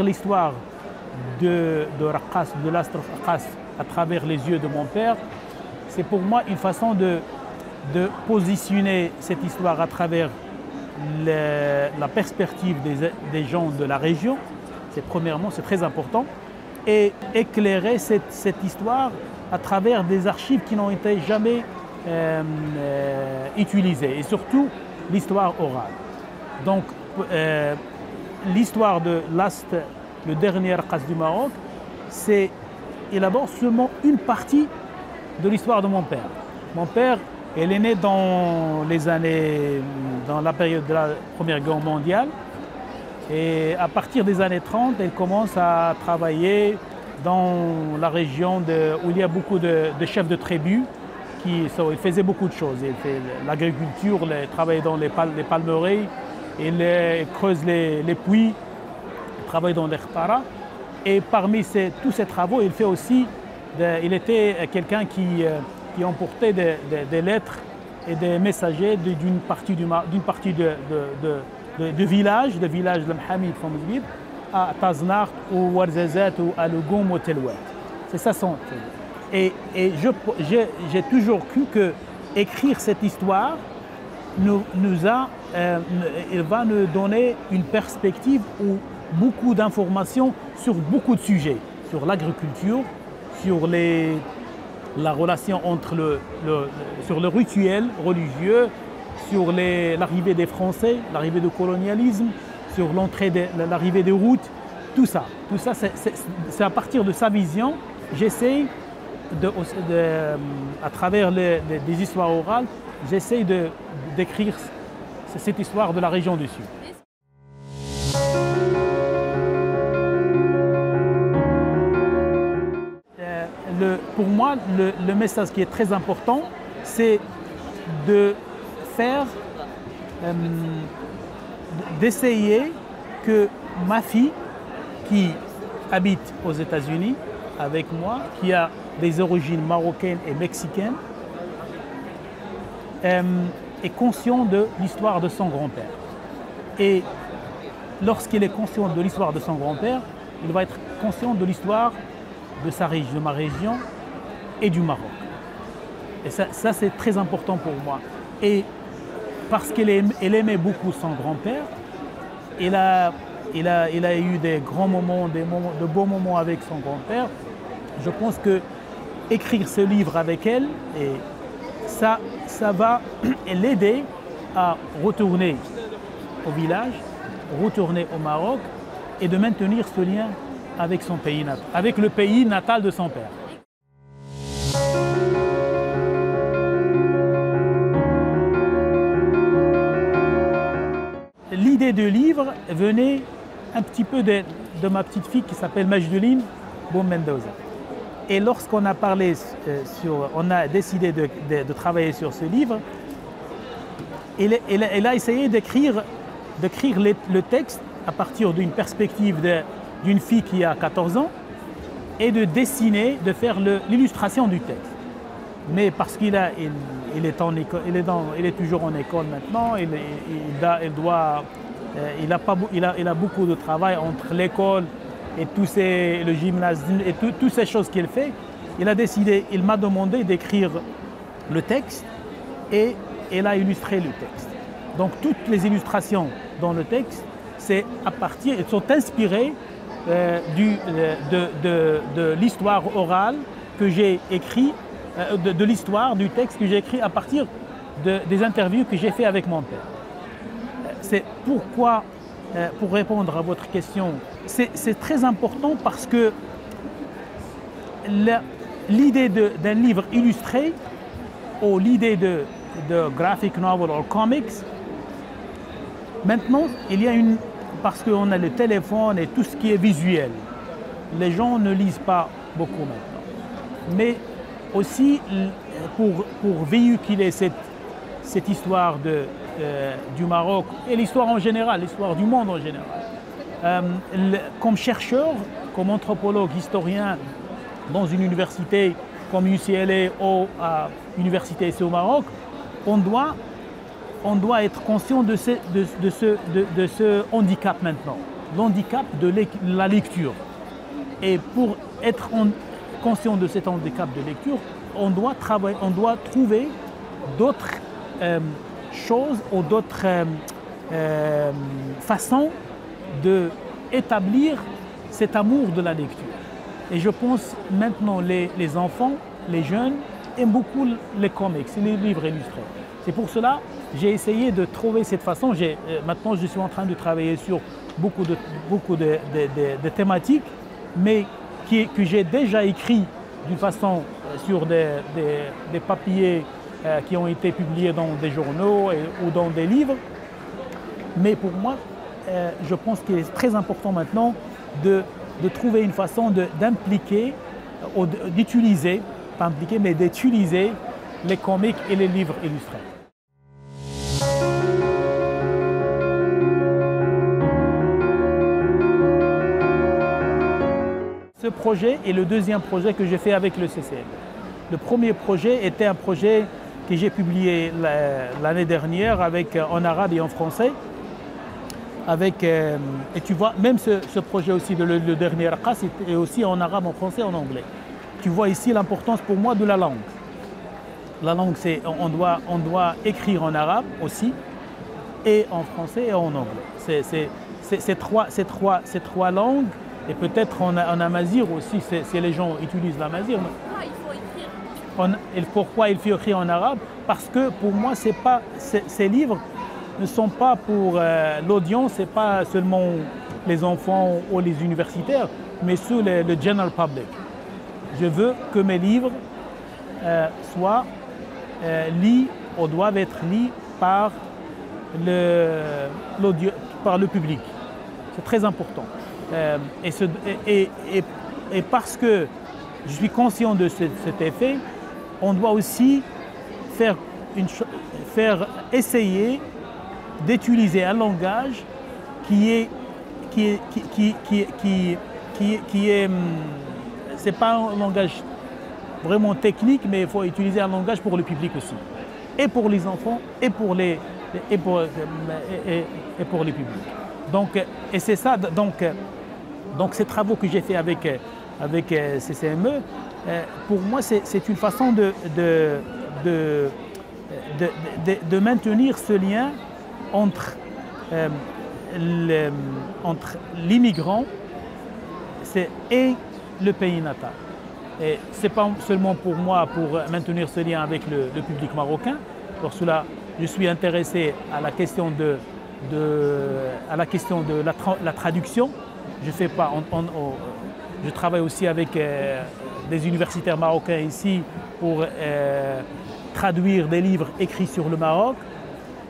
écrire l'histoire de Raqqas, de l'astre Raqqas, à travers les yeux de mon père, c'est pour moi une façon de positionner cette histoire à travers la perspective des gens de la région. Premièrement, c'est très important. Et éclairer cette histoire à travers des archives qui n'ont été jamais utilisées, et surtout l'histoire orale. Donc, l'histoire de l'Astre, le dernier Raqqas du Maroc, il aborde seulement une partie de l'histoire de mon père. Mon père, il est né dans la période de la Première Guerre mondiale. Et à partir des années 30, il commence à travailler dans la région où il y a beaucoup de chefs de tribu. Il faisait beaucoup de choses. Il fait l'agriculture, il travaillait dans les palmeries, il creuse les puits, il travaille dans les khpara. Et parmi tous ces travaux, il était quelqu'un qui emportait des lettres et des messagers d'une partie de village de Mhamid Fomzbid à Taznart ou Ouarzazate ou à Lougoum ou Telouet. C'est ça son. Et j'ai toujours cru que écrire cette histoire il va nous donner une perspective ou beaucoup d'informations sur beaucoup de sujets, sur l'agriculture, sur la relation entre sur le rituel religieux, sur l'arrivée des Français, l'arrivée du colonialisme, sur l'arrivée des routes, tout ça. Tout ça, c'est à partir de sa vision, j'essaie, à travers des histoires orales, j'essaie d'écrire cette histoire de la région du Sud. Pour moi, le message qui est très important, c'est d'essayer que ma fille, qui habite aux États-Unis avec moi, qui a des origines marocaines et mexicaines, est conscient de l'histoire de son grand-père. Et lorsqu'il est conscient de l'histoire de son grand-père, il va être conscient de l'histoire de ma région et du Maroc. Et ça c'est très important pour moi. Et parce qu'elle aimait beaucoup son grand-père, il a eu des grands moments, de beaux moments avec son grand-père. Je pense que écrire ce livre avec elle, et ça va l'aider à retourner au village, retourner au Maroc et de maintenir ce lien avec son pays natal, avec le pays natal de son père. L'idée du livre venait un petit peu de ma petite fille qui s'appelle Majdeline Boum Mendoza. Et lorsqu'on a parlé on a décidé de travailler sur ce livre, elle a essayé d'écrire le texte à partir d'une perspective d'une fille qui a 14 ans et de dessiner, de faire l'illustration du texte. Mais parce qu'il est toujours en école maintenant, il a beaucoup de travail entre l'école et le gymnase et toutes ces choses qu'il fait. Il m'a demandé d'écrire le texte et il a illustré le texte. Donc toutes les illustrations dans le texte, elles sont inspirées de l'histoire orale que j'ai écrite, de l'histoire du texte que j'ai écrit à partir des interviews que j'ai fait avec mon père. C'est pourquoi, pour répondre à votre question, c'est très important parce que l'idée d'un livre illustré ou l'idée de graphic novel ou comics, maintenant, parce qu'on a le téléphone et tout ce qui est visuel, les gens ne lisent pas beaucoup maintenant. Mais aussi, pour véhiculer cette histoire du Maroc et l'histoire en général, l'histoire du monde en général, comme chercheur, comme anthropologue, historien dans une université comme UCLA ou à l'université ici au Maroc, on doit être conscient de ce handicap maintenant. l'handicap de la lecture. Et pour être conscient de cet handicap de lecture, on doit trouver d'autres choses ou d'autres façons d'établir cet amour de la lecture. Et je pense maintenant les enfants, les jeunes, aiment beaucoup les comics, les livres illustrés. C'est pour cela que j'ai essayé de trouver cette façon. Maintenant, je suis en train de travailler sur beaucoup de thématiques, mais que j'ai déjà écrit d'une façon sur des papiers qui ont été publiés dans des journaux ou dans des livres. Mais pour moi, je pense qu'il est très important maintenant de trouver une façon d'impliquer, ou d'utiliser, pas impliquer, mais d'utiliser les comics et les livres illustrés. Ce projet est le deuxième projet que j'ai fait avec le CCM. Le premier projet était un projet que j'ai publié l'année dernière en arabe et en français. Et tu vois, même ce projet aussi, le dernier Qas, est aussi en arabe, en français, en anglais. Tu vois ici l'importance pour moi de la langue. La langue, on doit écrire en arabe aussi, et en français et en anglais. Ces trois langues, et peut-être en amazigh aussi, si les gens utilisent l'amazigh. Pourquoi il faut écrire Et pourquoi il faut écrire en arabe? Parce que pour moi, ces livres ne sont pas pour l'audience, ce n'est pas seulement les enfants ou les universitaires, mais sur le general public. Je veux que mes livres soient lus ou doivent être lus par le public. C'est très important. Et parce que je suis conscient de cet effet, on doit aussi essayer d'utiliser un langage c'est pas un langage vraiment technique, mais il faut utiliser un langage pour le public aussi, et pour les enfants, et pour les publics. Donc, et c'est ça. Donc ces travaux que j'ai fait avec CCME, pour moi, c'est une façon de maintenir ce lien entre l'immigrant et le pays natal. Et ce n'est pas seulement pour moi pour maintenir ce lien avec le public marocain. Pour cela, je suis intéressé à la question de la traduction. Je travaille aussi avec des universitaires marocains ici pour traduire des livres écrits sur le Maroc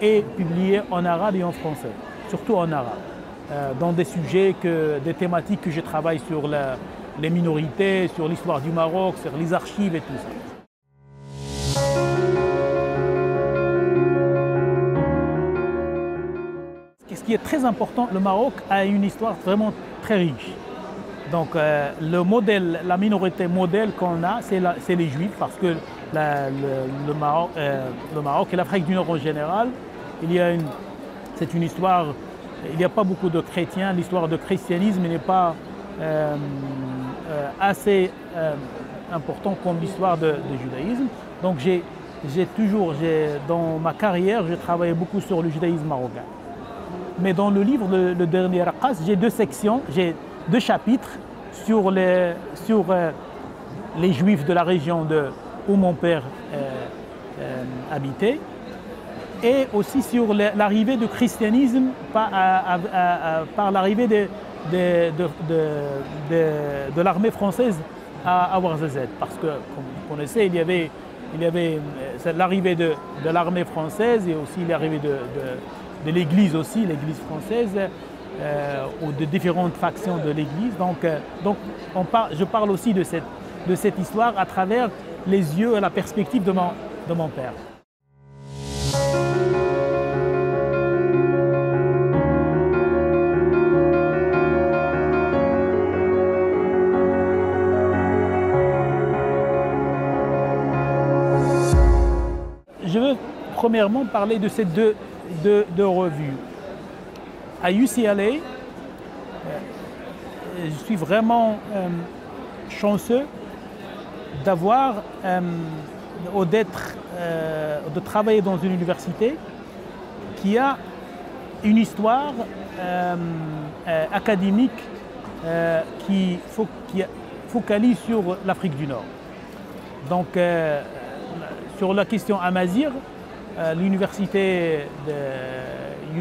et publiés en arabe et en français, surtout en arabe, dans des sujets, des thématiques que je travaille sur les minorités, sur l'histoire du Maroc, sur les archives et tout ça. Ce qui est très important, le Maroc a une histoire vraiment très riche. Donc la minorité modèle qu'on a, c'est les Juifs, parce que le Maroc et l'Afrique du Nord en général, c'est une histoire, il n'y a pas beaucoup de chrétiens, l'histoire de christianisme n'est pas assez important comme l'histoire du judaïsme. Donc dans ma carrière, j'ai travaillé beaucoup sur le judaïsme marocain. Mais dans le livre, le dernier Qas, j'ai deux sections, j'ai deux chapitres sur les Juifs de la région où mon père habitait, et aussi sur l'arrivée du christianisme par l'arrivée de l'armée française à Ouarzazate. Parce que, comme vous connaissez, il y avait l'arrivée de l'armée française et aussi l'arrivée de l'Église aussi, l'Église française, ou de différentes factions de l'Église. Donc je parle aussi de cette histoire à travers les yeux et la perspective de mon père. Je veux premièrement parler de ces deux revues. À UCLA, je suis vraiment chanceux d'avoir ou de travailler dans une université qui a une histoire académique qui focalise sur l'Afrique du Nord. Donc, sur la question Amazigh, l'université de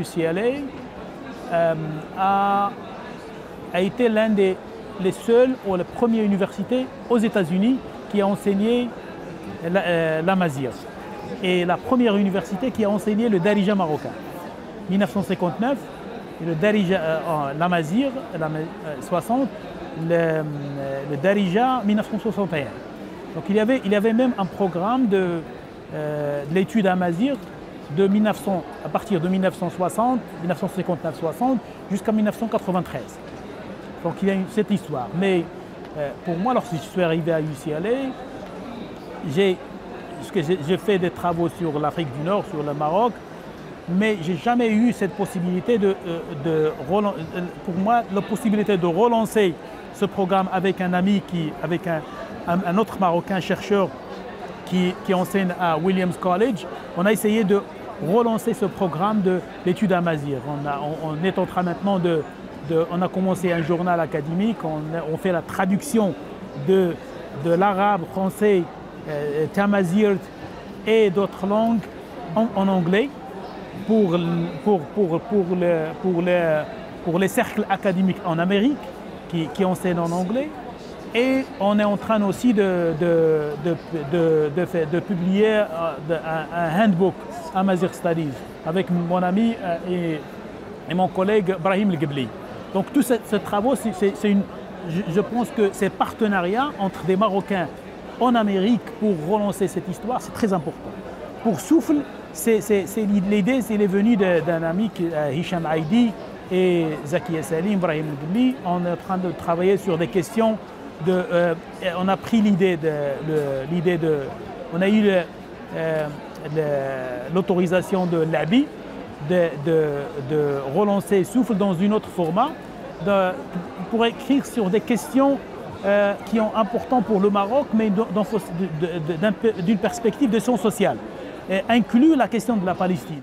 UCLA a été l'un des seules ou la première université aux États-Unis qui a enseigné l'Amazigh. Et la première université qui a enseigné le Darija marocain. 1959, le Darija, l'Amazigh, 60, le Darija 1961. Donc il y avait même un programme de l'étude Amazigh à partir de 1960, 1959-60 jusqu'à 1993. Donc il y a cette histoire. Mais pour moi, lorsque je suis arrivé à UCLA, j'ai fait des travaux sur l'Afrique du Nord, sur le Maroc, mais je n'ai jamais eu cette possibilité pour moi, la possibilité de relancer ce programme avec un ami, avec un autre Marocain chercheur qui enseigne à Williams College. On a essayé de relancer ce programme de l'étude Amazigh. On est en train maintenant on a commencé un journal académique, on fait la traduction de l'arabe, français, tamazight et d'autres langues en anglais pour les cercles académiques en Amérique qui enseignent en anglais. Et on est en train aussi de publier un handbook Amazigh Studies avec mon ami et mon collègue Brahim El-Ghebli. Donc tous ces travaux, je pense que ces partenariats entre des Marocains en Amérique pour relancer cette histoire, c'est très important. Pour Souffle, l'idée, elle est venue d'un ami, Hicham Aïdi et Zakia Salim, Brahim El-Ghebli. On est en train de travailler sur des questions on a pris on a eu l'autorisation de l'ABI de relancer Souffle dans un autre format pour écrire sur des questions qui sont importantes pour le Maroc, mais d'une perspective de sciences sociales, inclut la question de la Palestine.